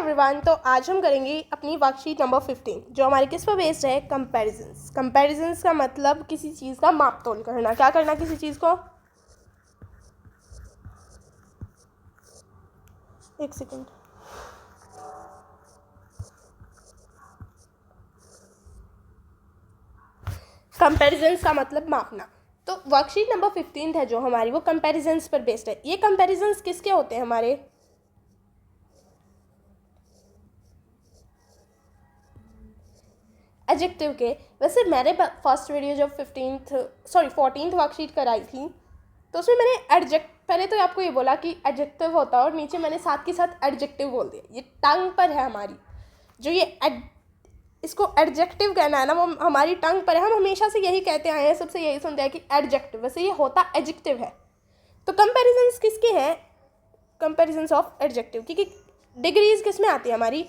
Everyone, तो आज हम करेंगे अपनी वर्कशीट नंबर 15 जो हमारे किस पर बेस्ड है, कंपैरिजंस। कंपैरिजंस का मतलब किसी चीज़ का माप तोल करना। क्या करना किसी चीज़ को, एक सेकेंड। कंपैरिजंस का मतलब मापना। तो वर्कशीट नंबर 15 है जो हमारी, वो कंपैरिजंस पर बेस्ड है। ये कंपैरिजंस किसके होते हैं, हमारे एडजेक्टिव के। वैसे मैंने फर्स्ट वीडियो जब 14th वर्कशीट कराई थी तो उसमें मैंने पहले तो आपको ये बोला कि एडजेक्टिव होता है और नीचे मैंने साथ के साथ एडजेक्टिव बोल दिया। ये टंग पर है हमारी, जो ये इसको एडजेक्टिव कहना है ना, वो हमारी टंग पर है। हम हमेशा से यही कहते आए हैं, सबसे यही सुनते हैं कि एडजेक्टिव, वैसे ये होता एडजेक्टिव है। तो कंपैरिजंस किसके हैं, कंपैरिजंस ऑफ एडजेक्टिव, क्योंकि डिग्रीज किस में आती है हमारी,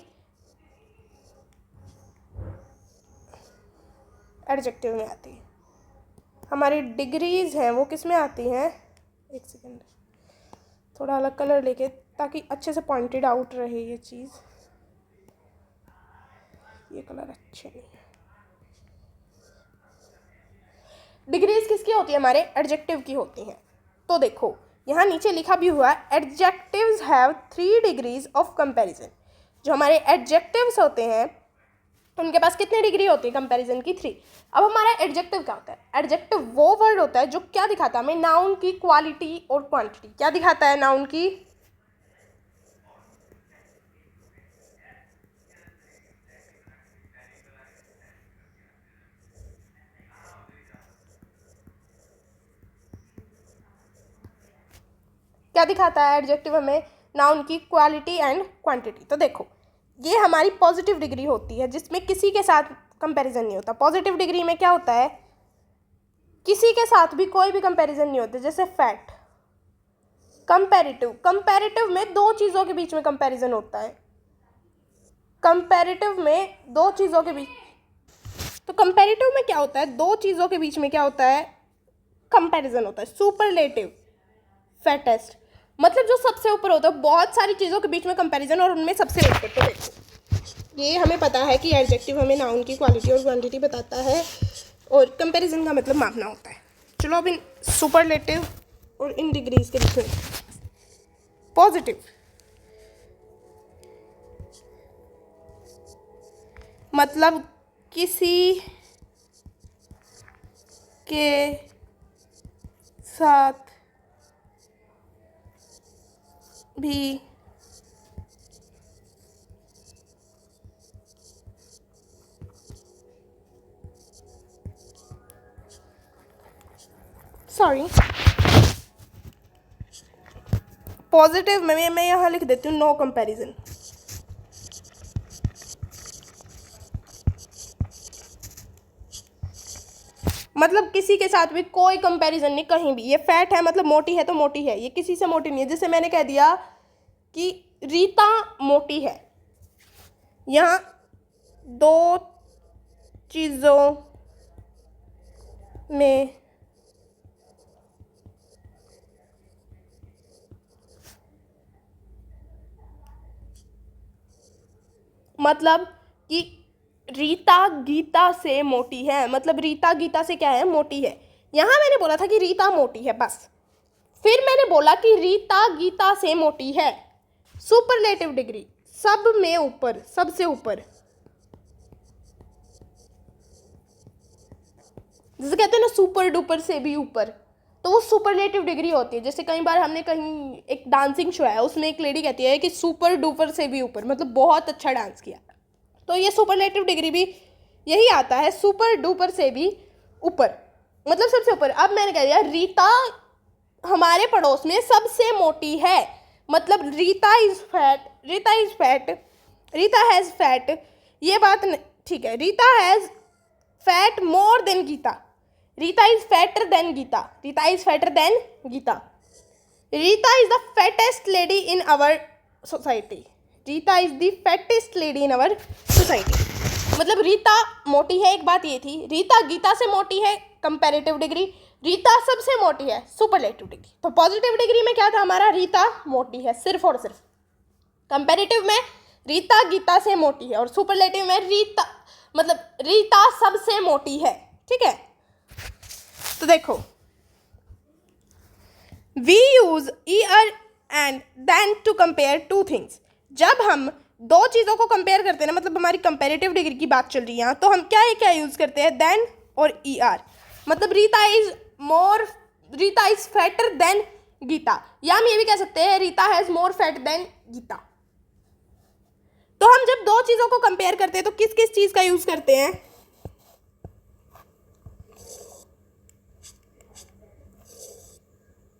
एडजेक्टिव में आती है। हमारी डिग्रीज हैं वो किस में आती हैं, एक सेकेंड, थोड़ा अलग कलर लेके ताकि अच्छे से पॉइंटेड आउट रहे ये चीज़। ये कलर अच्छे नहीं है। डिग्रीज किसकी होती है, हमारे एडजेक्टिव की होती हैं। तो देखो यहाँ नीचे लिखा भी हुआ है, adjectives have 3 degrees of comparison. जो हमारे एडजेक्टिव्स होते हैं उनके पास कितनी डिग्री होती है, कंपैरिजन की 3। अब हमारा एडजेक्टिव क्या होता है, एडजेक्टिव वो वर्ड होता है जो क्या दिखाता है हमें, नाउन की क्वालिटी और क्वांटिटी। क्या दिखाता है, नाउन की क्या दिखाता है एडजेक्टिव हमें, नाउन की क्वालिटी एंड क्वांटिटी। तो देखो ये हमारी पॉजिटिव डिग्री होती है जिसमें किसी के साथ कंपैरिजन नहीं होता। पॉजिटिव डिग्री में क्या होता है, किसी के साथ भी कोई भी कंपैरिजन नहीं होता। जैसे फैक्ट, कंपैरेटिव, कंपैरेटिव में दो चीज़ों के बीच में कंपैरिजन होता है। कंपैरेटिव में दो चीज़ों के बीच, तो कंपैरेटिव में क्या होता है, दो चीज़ों के बीच में क्या होता है, कंपैरिजन होता है। सुपरलेटिव, फैटेस्ट, मतलब जो सबसे ऊपर होता है, बहुत सारी चीज़ों के बीच में कंपैरिजन और उनमें सबसे ऊपर। तो देखो ये हमें पता है कि एडजेक्टिव हमें नाउन की क्वालिटी और क्वांटिटी बताता है और कंपैरिजन का मतलब मापना होता है। चलो अब इन सुपरलेटिव और इन डिग्रीज के बीच में, पॉजिटिव मतलब किसी के साथ भी पॉजिटिव में मैं यहाँ लिख देती हूँ नो कंपैरिजन। मतलब किसी के साथ भी कोई कंपैरिजन नहीं कहीं भी। ये फैट है मतलब मोटी है तो मोटी है, ये किसी से मोटी नहीं है। जैसे मैंने कह दिया कि रीता मोटी है, यहाँ दो चीज़ों में मतलब कि रीता गीता से मोटी है, मतलब रीता गीता से क्या है, मोटी है। यहाँ मैंने बोला था कि रीता मोटी है बस, फिर मैंने बोला कि रीता गीता से मोटी है। सुपरलेटिव डिग्री, सब में ऊपर, सबसे ऊपर, जैसे कहते हैं ना सुपर डुपर से भी ऊपर, तो वो सुपरलेटिव डिग्री होती है। जैसे कई बार हमने कहीं एक डांसिंग शो है, उसमें एक लेडी कहती है कि सुपर डुपर से भी ऊपर, मतलब बहुत अच्छा डांस किया। तो ये सुपरलेटिव डिग्री भी यही आता है, सुपर डुपर से भी ऊपर, मतलब सबसे ऊपर। अब मैंने कह दिया रीता हमारे पड़ोस में सबसे मोटी है, मतलब Rita is fat, Rita is fat, Rita has fat, ये बात ठीक है। Rita has fat more than Gita, Rita is fatter than Gita, Rita is fatter than Gita. Rita is the fattest lady in our society, Rita is the fattest lady in our society. मतलब रीता मोटी है, एक बात ये थी। रीता गीता से मोटी है, कंपैरेटिव डिग्री। रीता सबसे मोटी है, सुपरलेटिव डिग्री। तो पॉजिटिव डिग्री में क्या था हमारा, रीता मोटी है सिर्फ और सिर्फ। कंपैरेटिव में रीता गीता से मोटी है, और सुपरलेटिव में रीता मतलब रीता सबसे मोटी है, ठीक है। तो देखो, we use er and than to compare two things. जब हम दो चीज़ों को कंपेयर करते हैं ना, मतलब हमारी कंपेरेटिव डिग्री की बात चल रही है यहाँ, तो हम क्या यूज़ करते हैं, देन और ईआर। मतलब Rita is fatter than Gita, या हम ये भी कह सकते हैं Rita has more fat than Gita. तो हम जब दो चीज़ों को कंपेयर करते हैं तो किस किस चीज़ का यूज़ करते हैं,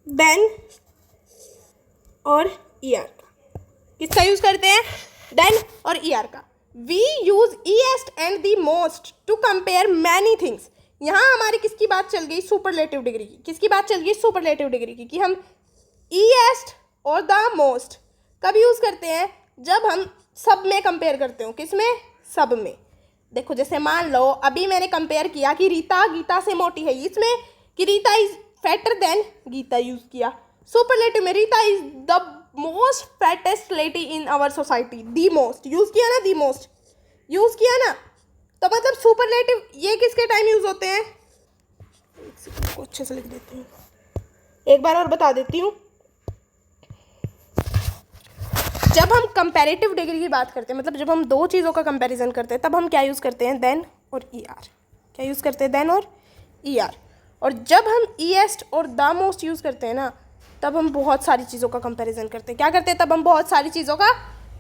देन और ईआर का। किसका यूज़ करते हैं, देन और ईआर का। We use est and the most to compare many things. यहाँ हमारी किसकी बात चल गई, सुपरलेटिव डिग्री की। किसकी बात चल गई, सुपरलेटिव डिग्री की, कि हम ईएस्ट और द मोस्ट कब यूज़ करते हैं, जब हम सब में कंपेयर करते हो। किस में, सब में। देखो जैसे मान लो अभी मैंने कंपेयर किया कि रीता गीता से मोटी है, इसमें कि Rita is fatter than Gita use किया। सुपरलेटिव में Rita is the most fattest lady in our society, the most use किया ना, दी मोस्ट यूज़ किया ना। तो मतलब सुपरलेटिव ये किसके टाइम यूज़ होते हैं, एक सेकंड को अच्छे से लिख देती हूँ, एक बार और बता देती हूँ। जब हम कंपैरेटिव डिग्री की बात करते हैं, मतलब जब हम दो चीज़ों का कंपैरिजन करते हैं, तब हम क्या यूज़ करते हैं, देन और ईआर। क्या यूज़ करते हैं, देन और ईआर। और जब हम ईएस्ट और द मोस्ट यूज़ करते हैं ना, तब हम बहुत सारी चीज़ों का कंपैरिजन करते हैं। क्या करते हैं, तब हम बहुत सारी चीज़ों का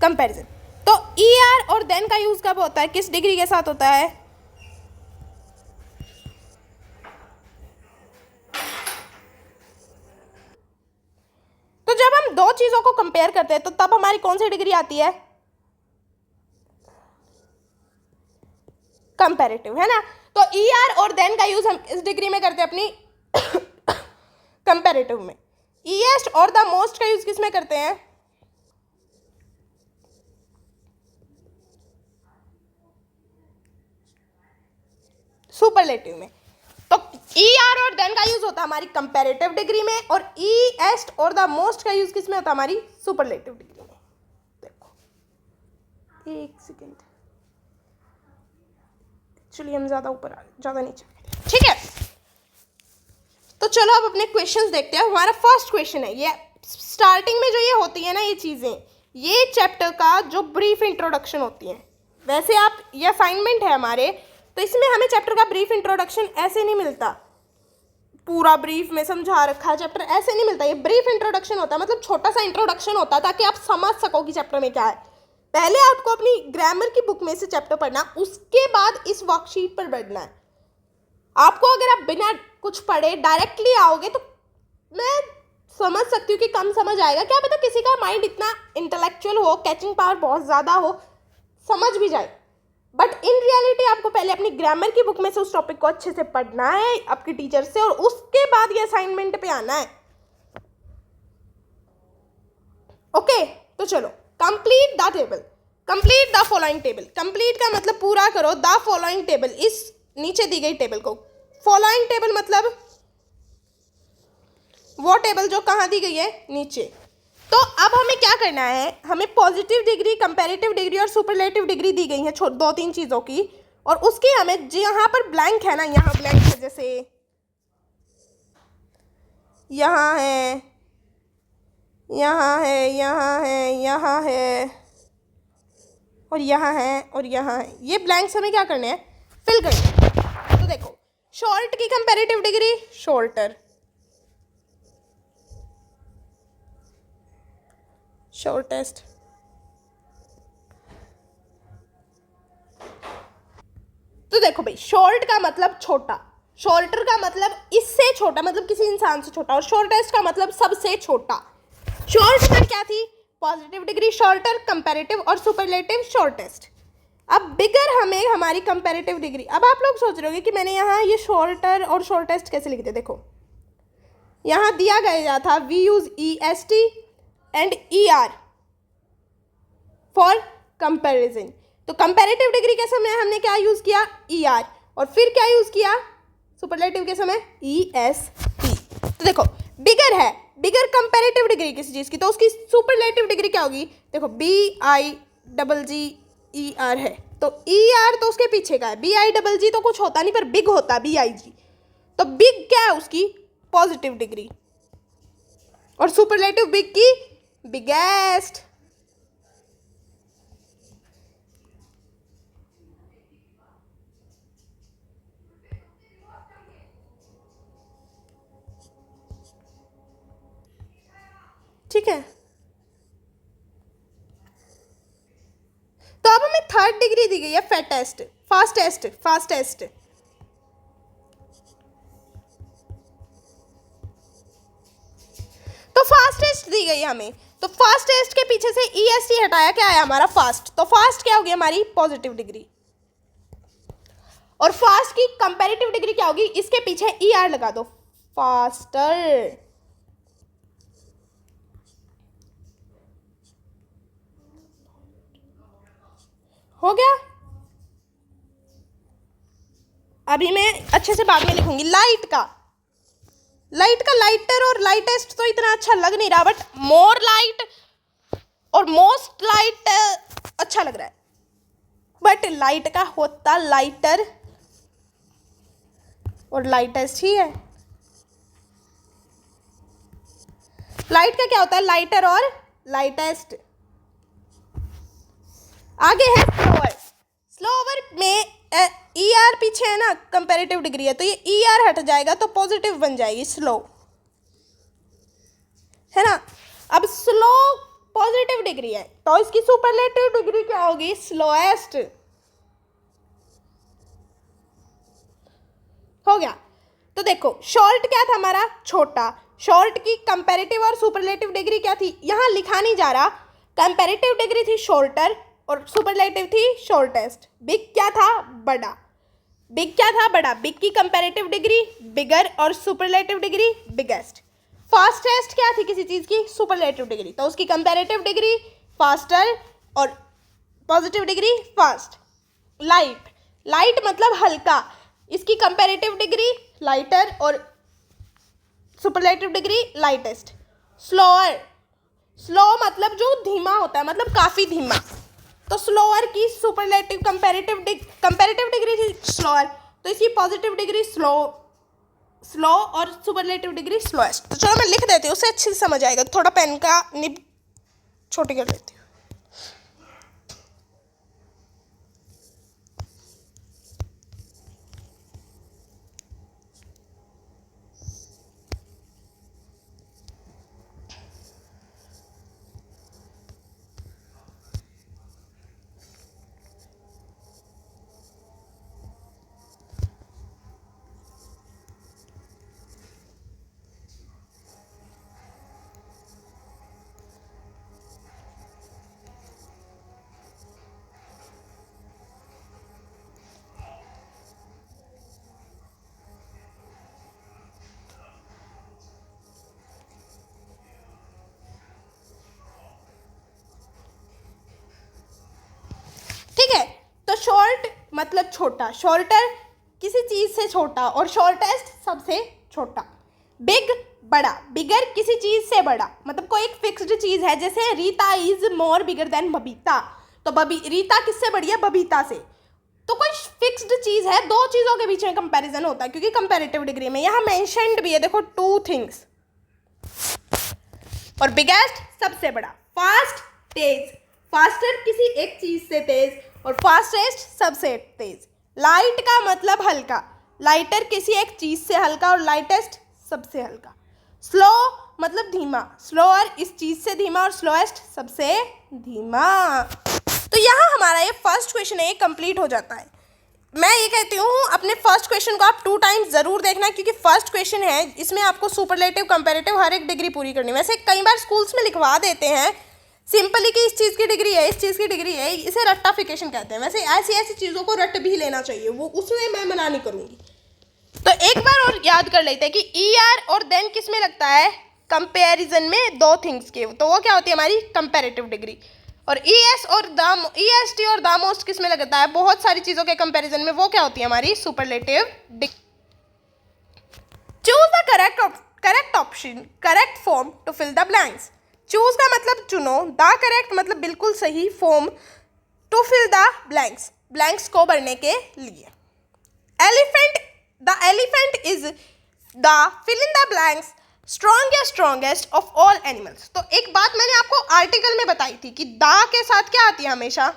कंपैरिजन। तो ईआर और देन का यूज़ कब होता है, किस डिग्री के साथ होता है, तो जब हम दो चीज़ों को कंपेयर करते हैं तो तब हमारी कौन सी डिग्री आती है, कंपैरेटिव, है ना। तो ईआर और देन का यूज़ हम इस डिग्री में करते हैं, अपनी कंपैरेटिव में। ईएस्ट और द मोस्ट का यूज़ किस में करते हैं, सुपरलेटिव में। तो ईआर और देन का यूज होता है हमारी कंपैरेटिव डिग्री में, और ईएस्ट और द मोस्ट का यूज किस में होता है, हमारी सुपरलेटिव डिग्री में। देखो एक सेकेंड, एक्चुअली हम ज़्यादा नीचे, ठीक है। तो चलो अब अपने क्वेश्चंस देखते हैं। हमारा फर्स्ट क्वेश्चन है, ये स्टार्टिंग में जो ये होती है ना, ये चीज़ें, ये चैप्टर का जो ब्रीफ इंट्रोडक्शन होती है। वैसे आप, ये असाइनमेंट है हमारे, तो इसमें हमें चैप्टर का ब्रीफ इंट्रोडक्शन ऐसे नहीं मिलता, पूरा ब्रीफ में समझा रखा है चैप्टर, ऐसे नहीं मिलता। ये ब्रीफ इंट्रोडक्शन होता है, मतलब छोटा सा इंट्रोडक्शन होता है, ताकि आप समझ सको कि चैप्टर में क्या है। पहले आपको अपनी ग्रामर की बुक में से चैप्टर पढ़ना, उसके बाद इस वर्कशीट पर बैठना है। आपको अगर आप बिना कुछ पढ़े डायरेक्टली आओगे तो मैं समझ सकती हूँ कि कम समझ आएगा। क्या पता किसी का माइंड इतना इंटेलेक्चुअल हो, कैचिंग पावर बहुत ज़्यादा हो, समझ भी जाए। बट इन रियलिटी आपको पहले अपनी ग्रामर की बुक में से उस टॉपिक को अच्छे से पढ़ना है आपके टीचर से, और उसके बाद ये असाइनमेंट पे आना है। ओके, तो चलो, complete the table, complete the following table. Complete का मतलब पूरा करो, द फॉलोइंग टेबल, इस नीचे दी गई टेबल को। फॉलोइंग टेबल मतलब वो टेबल जो कहाँ दी गई है, नीचे। तो अब हमें क्या करना है, हमें पॉजिटिव डिग्री, कंपैरेटिव डिग्री और सुपरलेटिव डिग्री दी गई है, दो तीन चीज़ों की, और उसकी हमें यहाँ पर ब्लैंक है ना, यहाँ ब्लैंक है, जैसे यहाँ है, यहाँ है, यहाँ है, यहाँ है, और यहाँ है, और यहाँ है, ये ब्लैंक्स हमें क्या करने हैं, फिल करने हैं। तो देखो, शॉर्ट की कंपैरेटिव डिग्री, शॉर्टर, शॉर्टेस्ट, तो देखो भाई, शॉर्ट का मतलब छोटा, शॉर्टर का मतलब इससे छोटा, मतलब किसी इंसान से छोटा, और शॉर्टेस्ट का मतलब सबसे छोटा। शॉर्ट पर क्या थी, पॉजिटिव डिग्री, शॉर्टर, कंपैरेटिव और सुपरलेटिव, शॉर्टेस्ट। अब बिगर हमें हमारी कंपैरेटिव डिग्री, अब आप लोग सोच रहे होंगे कि मैंने यहाँ ये शॉर्टर और शॉर्टेस्ट कैसे लिख दिया। देखो यहाँ दिया गया था, we use EST and ER for comparison. तो कंपैरेटिव डिग्री के समय हमने क्या यूज़ किया, ER, और फिर क्या यूज़ किया सुपरलेटिव के समय, EST। तो देखो, बिगर है, बिगर कंपैरेटिव डिग्री किसी चीज़ की, तो उसकी सुपरलेटिव डिग्री क्या होगी, देखो डबल जी ई आर है, तो ई आर तो उसके पीछे का है, बी आई डबल जी तो कुछ होता नहीं, पर बिग होता बी आई जी, तो बिग क्या है उसकी पॉजिटिव डिग्री, और सुपरलेटिव बिग की बिगेस्ट। ठीक है, तो अब हमें थर्ड डिग्री दी गई है फैटेस्ट, फास्टेस्ट, फास्टेस्ट। तो फास्टेस्ट दी गई हमें, तो फास्टेस्ट के पीछे से ई एस टी हटाया, क्या आया हमारा फास्ट, तो फास्ट क्या होगी हमारी पॉजिटिव डिग्री, और फास्ट की कंपैरेटिव डिग्री क्या होगी, इसके पीछे ई आर लगा दो, फास्टर। हो गया। अभी मैं अच्छे से बाद में लिखूंगी। लाइट का लाइटर और लाइटेस्ट तो इतना अच्छा लग नहीं रहा, बट मोर लाइट और मोस्ट लाइट अच्छा लग रहा है, बट लाइट का होता लाइटर और लाइटेस्ट ही है। लाइट का क्या होता है, लाइटर और लाइटेस्ट। आगे है स्लोअर। स्लोअर में ई आर पीछे है ना, कंपैरेटिव डिग्री है, तो ये ई आर हट जाएगा तो पॉजिटिव बन जाएगी स्लो, है ना। अब स्लो पॉजिटिव डिग्री है, तो इसकी सुपरलेटिव डिग्री क्या होगी, स्लोएस्ट। हो गया। तो देखो शॉर्ट क्या था हमारा, छोटा। शॉर्ट की कंपैरेटिव और सुपरलेटिव डिग्री क्या थी, यहां लिखा नहीं जा रहा। कंपैरेटिव डिग्री थी शॉर्टर और सुपरलेटिव थी शॉर्टेस्ट। बिग क्या था, बड़ा। बिग क्या था, बड़ा। बिग की कंपैरेटिव डिग्री बिगर और सुपरलेटिव डिग्री बिगेस्ट। फास्टेस्ट क्या थी किसी चीज़ की, सुपरलेटिव डिग्री, तो उसकी कंपैरेटिव डिग्री फास्टर और positive degree fast. Light, light मतलब हल्का, इसकी कंपैरेटिव डिग्री लाइटर और superlative degree lightest. Slower, slow मतलब जो धीमा होता है, मतलब काफ़ी धीमा, तो स्लोअर की सुपरलेटिव कंपैरेटिव डिग्री थी स्लोअर, तो इसकी पॉजिटिव डिग्री स्लो और सुपरलेटिव डिग्री स्लोएस्ट। तो चलो मैं लिख देती हूँ, उससे अच्छे से समझ आएगा। थोड़ा पेन का निब छोटी कर देती हूँ। ठीक है, तो शॉर्ट मतलब छोटा, शॉर्टर किसी चीज से छोटा, और शॉर्टेस्ट सबसे छोटा। बिग बड़ा, बिगर किसी चीज से बड़ा, मतलब कोई एक फिक्स्ड चीज है, जैसे Rita is more bigger than Babita, तो रीता किससे बड़ी है, बबीता से। तो कोई फिक्स्ड चीज है, दो चीजों के बीच में कंपैरिजन होता है, क्योंकि कंपैरेटिव डिग्री में यहाँ मेंशन्ड भी है, देखो टू थिंग्स। और बिगेस्ट सबसे बड़ा। फास्ट तेज, फास्टर किसी एक चीज से तेज, और फास्टेस्ट सबसे तेज। लाइट का मतलब हल्का, लाइटर किसी एक चीज से हल्का, और लाइटेस्ट सबसे हल्का। स्लो मतलब धीमा, स्लोअर इस चीज से धीमा, और स्लोएस्ट सबसे धीमा। तो यहाँ हमारा ये फर्स्ट क्वेश्चन है, ये कंप्लीट हो जाता है। मैं ये कहती हूँ अपने फर्स्ट क्वेश्चन को आप 2 टाइम्स ज़रूर देखना, क्योंकि फर्स्ट क्वेश्चन है, इसमें आपको सुपरलेटिव कंपैरेटिव हर एक डिग्री पूरी करनी है। वैसे कई बार स्कूल्स में लिखवा देते हैं सिंपली कि इस चीज़ की डिग्री है, इस चीज़ की डिग्री है, इसे रट्टाफिकेशन कहते हैं। वैसे ऐसी ऐसी चीज़ों को रट भी लेना चाहिए, वो उसमें मैं मना नहीं करूँगी। तो एक बार और याद कर लेते हैं कि ई आर और देन किस में लगता है, कंपेरिजन में, दो थिंग्स के, तो वो क्या होती है हमारी कंपैरेटिव डिग्री। और ई एस और ई एस टी और द मोस्ट किस में लगता है, बहुत सारी चीज़ों के कंपैरिजन में, वो क्या होती है हमारी superlative degree. Choose the correct option, correct form to fill the blanks. Choose का मतलब चुनो, द करेक्ट मतलब बिल्कुल सही, form to fill the blanks, blanks को भरने के लिए। Elephant, the elephant is the fill in the blanks strongest of all animals. तो एक बात मैंने आपको आर्टिकल में बताई थी कि द के साथ क्या आती है हमेशा,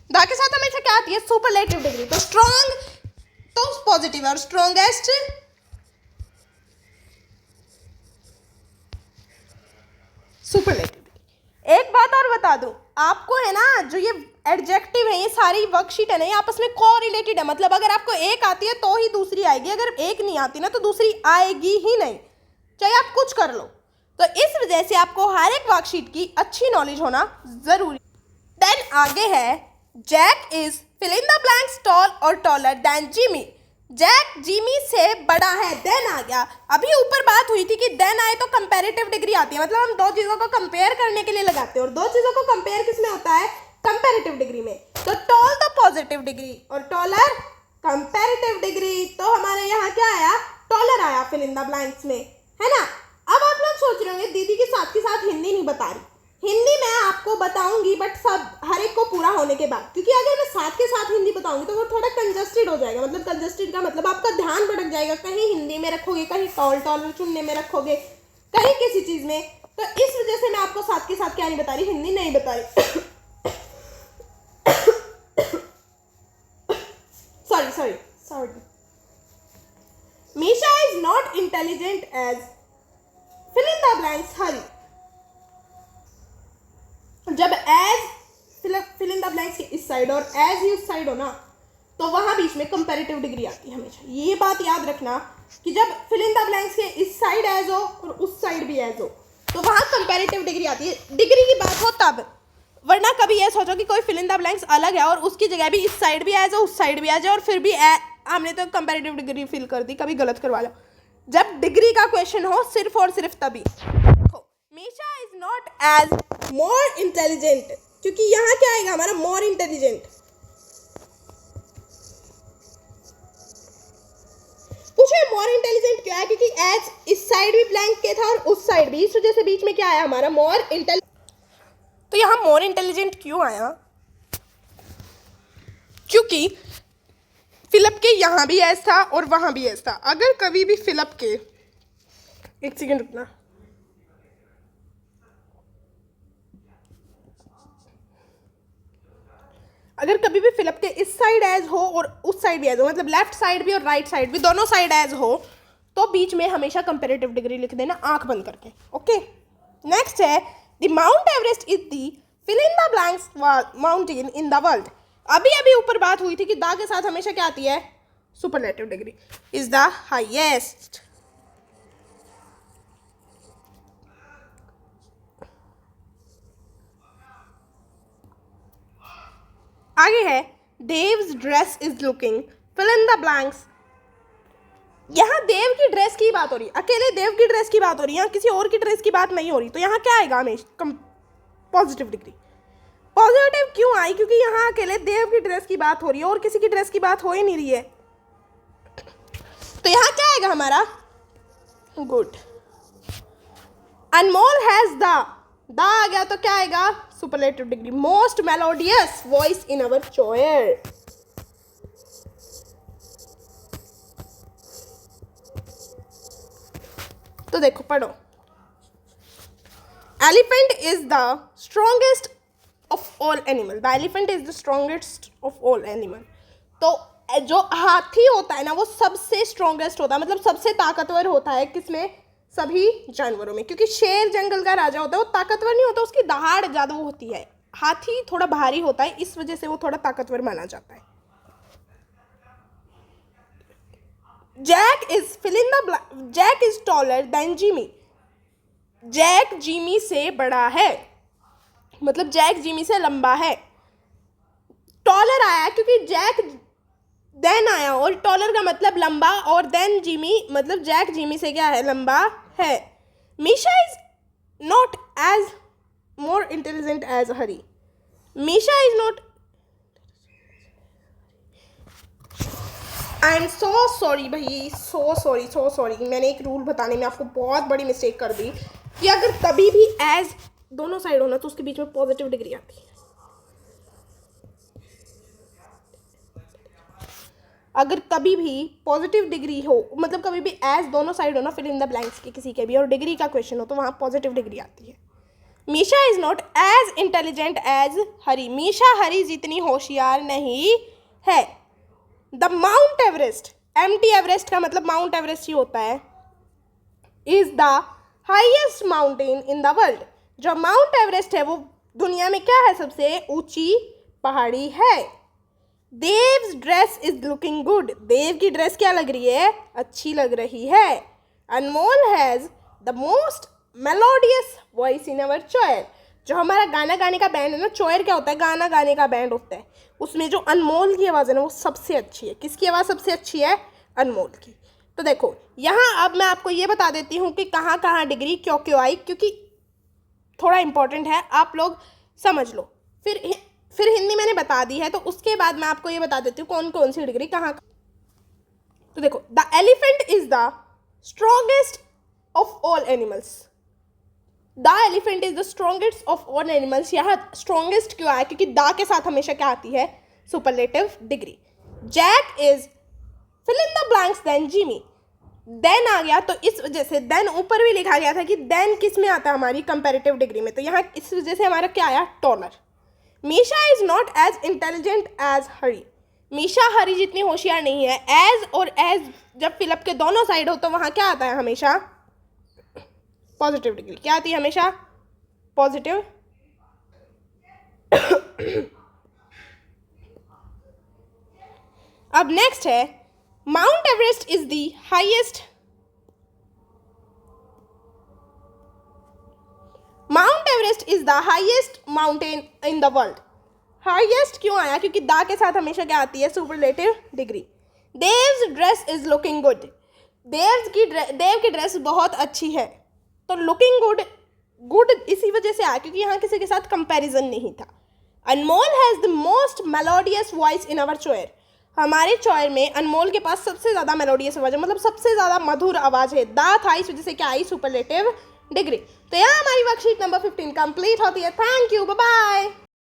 द के साथ हमेशा क्या आती है, सुपरलेटिव डिग्री। तो स्ट्रॉन्ग तो पॉजिटिव है और स्ट्रॉन्गेस्ट सुपरलेटिव। एक बात और बता दूं आपको, है ना, जो ये एडजेक्टिव है, ये सारी वर्कशीट है ना, ये आपस में कोरिलेटेड है। मतलब अगर आपको एक आती है तो ही दूसरी आएगी, अगर एक नहीं आती ना तो दूसरी आएगी ही नहीं, चाहे आप कुछ कर लो। तो इस वजह से आपको हर एक वर्कशीट की अच्छी नॉलेज होना जरूरी। देन आगे है Jack is fill in the blanks tall और taller than Jimmy. Jack Jimmy से बड़ा है। देन आ गया, अभी ऊपर बात हुई थी कि देन आए तो कंपैरेटिव डिग्री आती है, मतलब हम दो चीज़ों को कंपेयर करने के लिए लगाते हैं, और दो चीज़ों को कंपेयर किस में होता है, कंपैरेटिव डिग्री में। तो टॉल तो पॉजिटिव डिग्री और टॉलर कंपैरेटिव डिग्री। तो हमारे यहाँ क्या आया, टॉलर आया फिल इन द ब्लैंक्स में, है ना। अब आप लोग सोच रहे होंगे दीदी के साथ हिंदी नहीं बता रही। हिंदी मैं आपको बताऊंगी बट सब हर एक को पूरा होने के बाद, क्योंकि अगर मैं साथ के साथ हिंदी बताऊंगी तो वो थोड़ा कंजस्टेड हो जाएगा। मतलब कंजस्टेड का मतलब आपका ध्यान भटक जाएगा, कहीं हिंदी में रखोगे, कहीं टॉलर चुनने में रखोगे, कहीं किसी चीज़ में। तो इस वजह से मैं आपको साथ के साथ क्या नहीं बता रही, हिंदी नहीं बता रही। Sorry. Misha is not intelligent as fill in the blanks Hari. जब as fill in the blanks के इस साइड और एज ही उस साइड हो ना, तो वहां बीच में कंपैरेटिव डिग्री आती है हमेशा। ये बात याद रखना कि जब फिल इन द ब्लैंक्स के इस साइड एज हो और उस साइड भी एज हो तो वहां कंपैरेटिव डिग्री आती है। डिग्री की बात हो तब, वरना कभी ये सोचो कि कोई फिल इन द ब्लैंक्स अलग है और उसकी जगह भी इस साइड भी एज हो उस साइड भी एज हो और फिर भी हमने तो कंपैरेटिव डिग्री फिल कर दी, कभी गलत करवा लो। जब डिग्री का क्वेश्चन हो सिर्फ और सिर्फ तभी। देखो Misha is not as more intelligent, क्योंकि यहाँ क्या आएगा हमारा, मोर इंटेलिजेंट। पूछे मोर इंटेलिजेंट क्यों है, क्योंकि एज इस साइड भी ब्लैंक के था और उस साइड भी, इस वजह से बीच में क्या आया हमारा, मोर इंटेलिजेंट। तो यहाँ मोर इंटेलिजेंट क्यों आया, क्योंकि फिलिप के यहाँ भी एज था और वहाँ भी एज था। अगर कभी भी फिलिप के, एक सेकेंड रुकना, अगर कभी भी फिलिप के इस साइड एज हो और उस साइड भी एज हो, मतलब लेफ्ट साइड भी और राइट साइड भी, दोनों साइड एज हो, तो बीच में हमेशा कंपैरेटिव डिग्री लिख देना आंख बंद करके। ओके, नेक्स्ट है the Mount Everest is the fill in the blanks mountain in the world. अभी ऊपर बात हुई थी कि द के साथ हमेशा क्या आती है, superlative degree. Is the highest. आगे है Dev's dress is looking fill in the blanks. यहाँ देव की ड्रेस की बात हो रही है, अकेले देव की ड्रेस की बात हो रही है, यहाँ किसी और की ड्रेस की बात नहीं हो रही। तो यहाँ क्या आएगा हमेशा, पॉजिटिव डिग्री। पॉजिटिव क्यों आई, क्योंकि यहाँ अकेले देव की ड्रेस की बात हो रही है और किसी की ड्रेस की बात हो ही नहीं रही है। तो यहाँ क्या आएगा हमारा, गुड। अनमोल हैज द आ गया तो क्या आएगा, superlative degree. Most melodious voice in our choir. तो देखो पढ़ो, elephant is the strongest of all animal. The elephant is the strongest of all animal. तो जो हाथी होता है ना वो सबसे स्ट्रॉन्गेस्ट होता है, मतलब सबसे ताकतवर होता है किसमें, सभी जानवरों में। क्योंकि शेर जंगल का राजा होता है, वो ताकतवर नहीं होता, उसकी दहाड़ ज़्यादा होती है। हाथी थोड़ा भारी होता है, इस वजह से वो थोड़ा ताकतवर माना जाता है। Jack is taller than Jimmy. Jack Jimmy से बड़ा है, मतलब जैक जिमी से लंबा है। टॉलर आया क्योंकि जैक देन आया और टॉलर का मतलब लंबा, और देन जिमी मतलब जैक जिमी से क्या है, लंबा है। Misha is not as more intelligent as Hari. Misha is not, I am so sorry भाई, सो सॉरी। मैंने एक रूल बताने में आपको बहुत बड़ी मिस्टेक कर दी कि अगर कभी भी एज दोनों साइड होना तो उसके बीच में पॉजिटिव डिग्री आती है। अगर कभी भी पॉजिटिव डिग्री हो, मतलब कभी भी एज दोनों साइड हो ना, फिल इन द ब्लैंक्स के किसी के भी, और डिग्री का क्वेश्चन हो तो वहाँ पॉजिटिव डिग्री आती है। Misha is not as intelligent as Hari. Misha Hari जितनी होशियार नहीं है। The Mount Everest, empty Everest का मतलब माउंट एवरेस्ट ही होता है, is the highest mountain in the world. जो माउंट एवरेस्ट है वो दुनिया में क्या है, सबसे ऊंची पहाड़ी है। Dev's dress is looking good. Dev की ड्रेस क्या लग रही है, अच्छी लग रही है। Anmol has the most melodious voice in our choir. जो हमारा गाना गाने का बैंड है ना, चोयर क्या होता है, गाना गाने का बैंड होता है, उसमें जो अनमोल की आवाज़ है ना वो सबसे अच्छी है। किसकी आवाज़ सबसे अच्छी है, अनमोल की। तो देखो यहाँ अब मैं आपको ये बता देती हूँ कि कहाँ कहाँ डिग्री क्यों क्यों आई, क्योंकि थोड़ा इंपॉर्टेंट है, आप लोग समझ लो। फिर हिंदी मैंने बता दी है, तो उसके बाद मैं आपको ये बता देती हूँ कौन कौन सी डिग्री कहाँ। तो देखो, the elephant is the strongest of all animals. The elephant is the strongest of all animals. यहाँ स्ट्रॉन्गेस्ट क्यों आया, क्योंकि द के साथ हमेशा क्या आती है, superlative degree. Jack is fill in the blanks than Jimmy. Then आ गया तो इस वजह से, देन ऊपर भी लिखा गया था कि देन किस में आता है, हमारी कंपैरेटिव डिग्री में, तो यहाँ इस वजह से हमारा क्या आया, taller. Misha is not as intelligent as Hari. Misha Hari जितनी होशियार नहीं है। एज और एज जब फिलअप के दोनों साइड हो तो वहाँ क्या आता है, हमेशा पॉजिटिव डिग्री। क्या आती है, हमेशा पॉजिटिव। अब नेक्स्ट है, mount Everest is the highest. Mount Everest is the highest mountain in the world. Highest क्यों आया, क्योंकि द के साथ हमेशा क्या आती है, superlative degree. Dev's dress is looking good. Dev की ड्रेस बहुत अच्छी है। तो लुकिंग गुड, गुड इसी वजह से आया क्योंकि यहाँ किसी के साथ कंपैरिजन नहीं था। Anmol has the most melodious voice in our choir. हमारे चोयर में अनमोल के पास सबसे ज़्यादा मेलोडियस आवाज़ है, मतलब सबसे ज़्यादा मधुर आवाज़ है। दा था, इस वजह से क्या आई, सुपरलेटिव डिग्री। तो यहाँ हमारी वर्कशीट नंबर 15 कंप्लीट होती है। Thank you, bye bye.